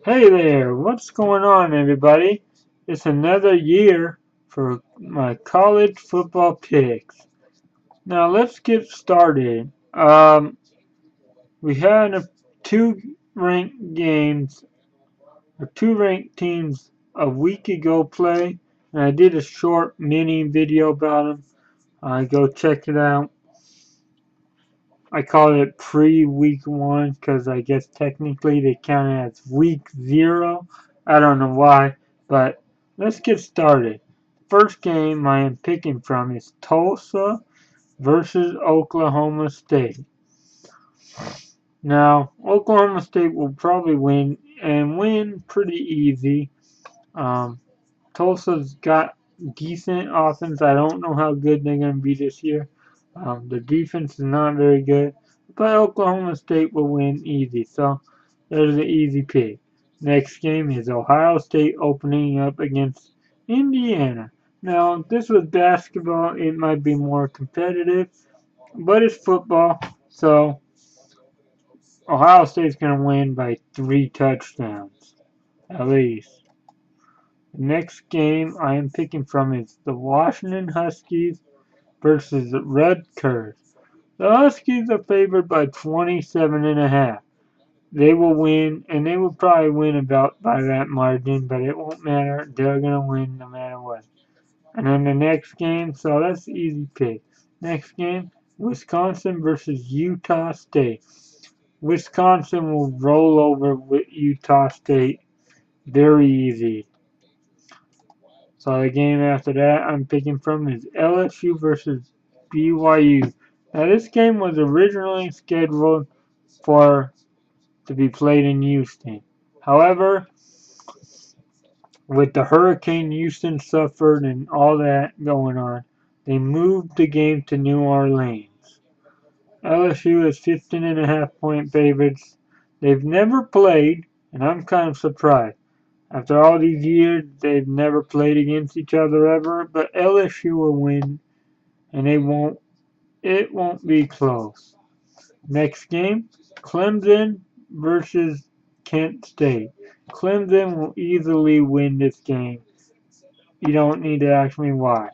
Hey there, what's going on, everybody? It's another year for my college football picks. Now let's get started. We had two ranked games, or two ranked teams a week ago play, and I did a short mini video about them. Go check it out. I call it pre-week one because I guess technically they count it as week zero. I don't know why, but let's get started. First game I am picking from is Tulsa versus Oklahoma State. Now, Oklahoma State will probably win and win pretty easy. Um, Tulsa's got decent offense. I don't know how good they're going to be this year. The defense is not very good, but Oklahoma State will win easy. So there's an easy pick. Next game is Ohio State opening up against Indiana. Now, this was basketball. It might be more competitive, but it's football. So Ohio State's going to win by 3 touchdowns, at least. The next game I am picking from is the Washington Huskies versus Rutgers. The Huskies are favored by 27.5. They will win, and they will probably win about by that margin, but it won't matter. They're going to win no matter what. And then the next game, so that's the easy pick. Next game, Wisconsin versus Utah State. Wisconsin will roll over with Utah State. Very easy. So the game after that I'm picking from is LSU versus BYU. Now this game was originally scheduled for to be played in Houston. However, with the Hurricane Houston suffered and all that going on, they moved the game to New Orleans. LSU is 15.5-point favorites. They've never played, and I'm kind of surprised. After all these years, they've never played against each other ever, but LSU will win, and it won't be close. Next game, Clemson versus Kent State. Clemson will easily win this game. You don't need to ask me why.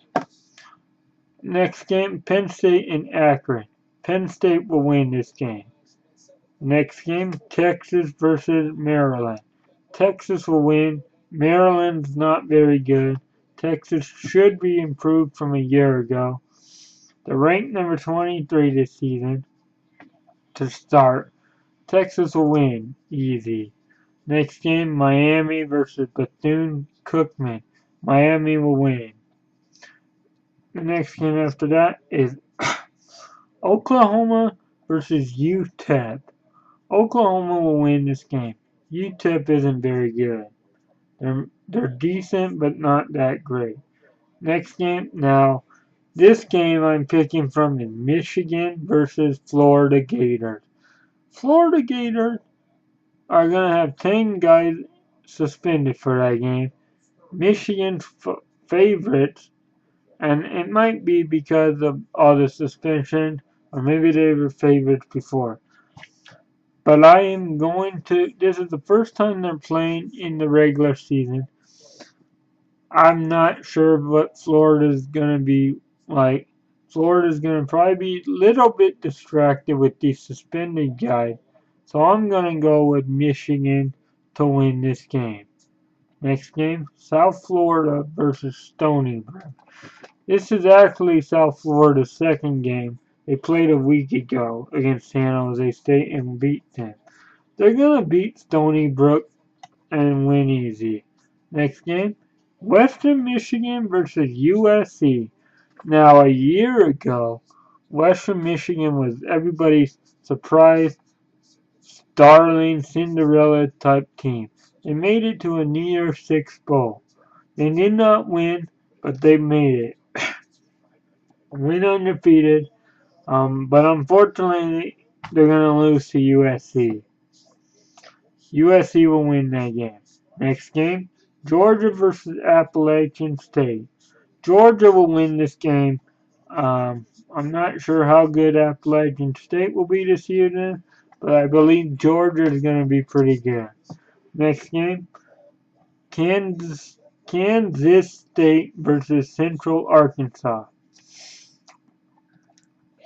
Next game, Penn State and Akron. Penn State will win this game. Next game, Texas versus Maryland. Texas will win. Maryland's not very good. Texas should be improved from a year ago. They're ranked number 23 this season to start. Texas will win. Easy. Next game, Miami versus Bethune-Cookman. Miami will win. The next game after that is Oklahoma versus UTEP. Oklahoma will win this game. UTEP isn't very good. They're decent, but not that great. Next game, now, this game I'm picking from is Michigan versus Florida Gators. Florida Gators are going to have 10 guys suspended for that game. Michigan's favorites, and it might be because of all the suspension, or maybe they were favorites before. But I am going to, this is the first time they're playing in the regular season. I'm not sure what Florida's going to be like. Florida's going to probably be a little bit distracted with these suspended guys. So I'm going to go with Michigan to win this game. Next game, South Florida versus Stony Brook. This is actually South Florida's second game. They played a week ago against San Jose State and beat them. They're going to beat Stony Brook and win easy. Next game, Western Michigan versus USC. Now, a year ago, Western Michigan was everybody's surprise, darling Cinderella type team. They made it to a New Year's Six bowl. They did not win, but they made it. Went undefeated, but unfortunately, they're going to lose to USC. USC will win that game. Next game, Georgia versus Appalachian State. Georgia will win this game. I'm not sure how good Appalachian State will be this season, but I believe Georgia is going to be pretty good. Next game, Kansas State versus Central Arkansas.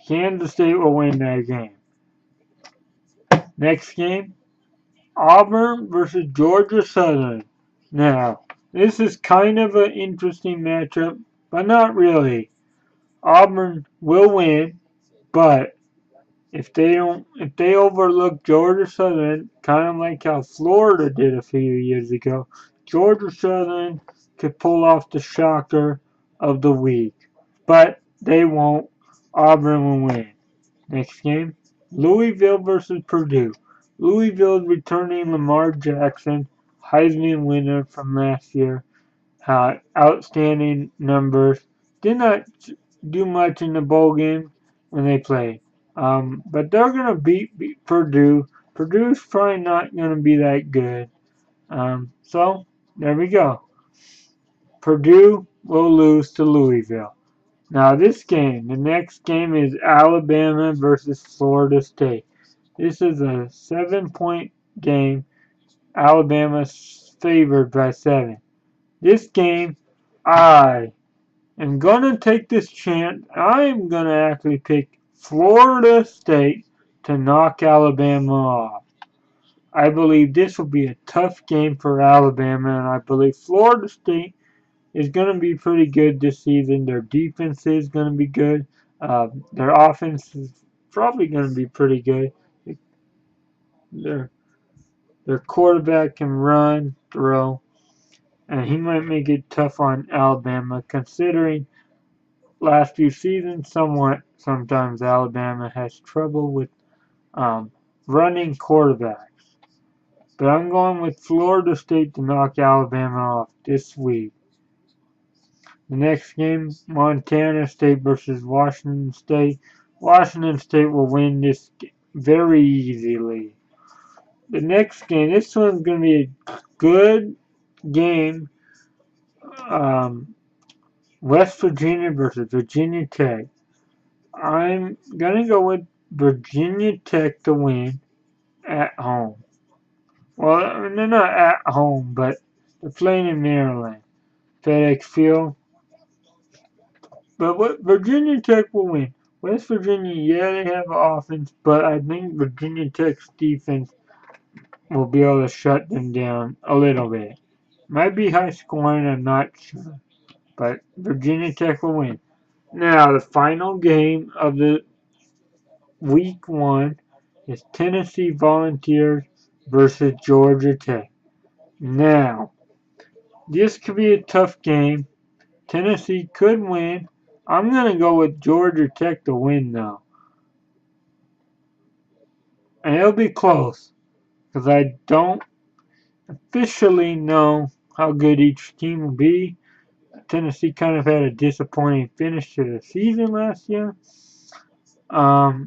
Kansas State will win that game. Next game, Auburn versus Georgia Southern. Now, this is kind of an interesting matchup, but not really. Auburn will win, but if they overlook Georgia Southern, kind of like how Florida did a few years ago, Georgia Southern could pull off the shocker of the week. But they won't. Auburn will win. Next game, Louisville versus Purdue. Louisville returning Lamar Jackson, Heisman winner from last year. Outstanding numbers. Did not do much in the bowl game when they played. But they're going to beat Purdue. Purdue's probably not going to be that good. So, there we go. Purdue will lose to Louisville. Now this game, the next game is Alabama versus Florida State. This is a 7-point game. Alabama's favored by 7. This game, I am going to take this chance. I am going to actually pick Florida State to knock Alabama off. I believe this will be a tough game for Alabama, and I believe Florida State is going to be pretty good this season. Their defense is going to be good. Their offense is probably going to be pretty good. Their quarterback can run, throw, and he might make it tough on Alabama, considering last few seasons sometimes Alabama has trouble with running quarterbacks. But I'm going with Florida State to knock Alabama off this week. The next game, Montana State versus Washington State. Washington State will win this very easily. The next game, this one's going to be a good game. West Virginia versus Virginia Tech. I'm going to go with Virginia Tech to win at home. Well, they're not at home, but they're playing in Maryland. FedEx Field. But what Virginia Tech will win. West Virginia, yeah, they have an offense, but I think Virginia Tech's defense will be able to shut them down a little bit. Might be high scoring, I'm not sure. But Virginia Tech will win. Now, the final game of the week 1 is Tennessee Volunteers versus Georgia Tech. Now, this could be a tough game. Tennessee could win. I'm going to go with Georgia Tech to win, though. And it'll be close, because I don't officially know how good each team will be. Tennessee kind of had a disappointing finish to the season last year. But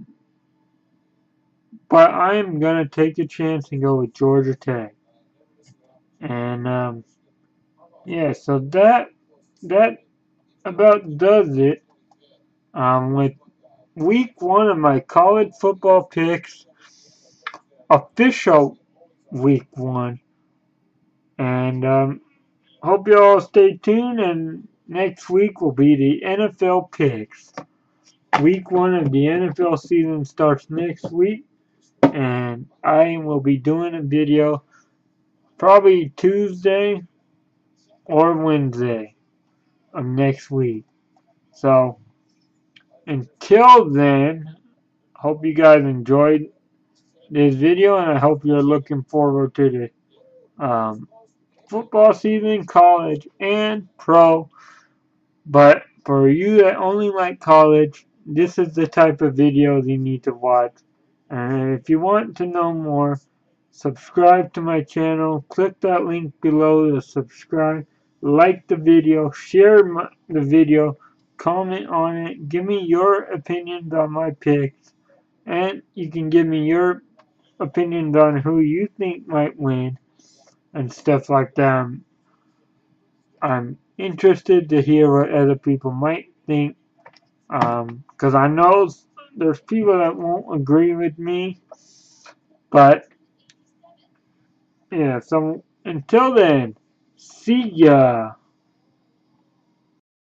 I'm going to take a chance and go with Georgia Tech. And, yeah, so that about does it with week 1 of my college football picks. Official week 1. And hope you all stay tuned, and next week will be the NFL picks. Week 1 of the NFL season starts next week, and I will be doing a video probably Tuesday or Wednesday of next week. So until then, hope you guys enjoyed this video, and I hope you're looking forward to the football season, college and pro. But for you that only like college, this is the type of videos you need to watch. And if you want to know more, subscribe to my channel. Click that link below to subscribe. Like the video, share the video, comment on it, give me your opinions on my picks, and you can give me your opinions on who you think might win and stuff like that. I'm interested to hear what other people might think, because I know there's people that won't agree with me, but yeah, so until then, see ya.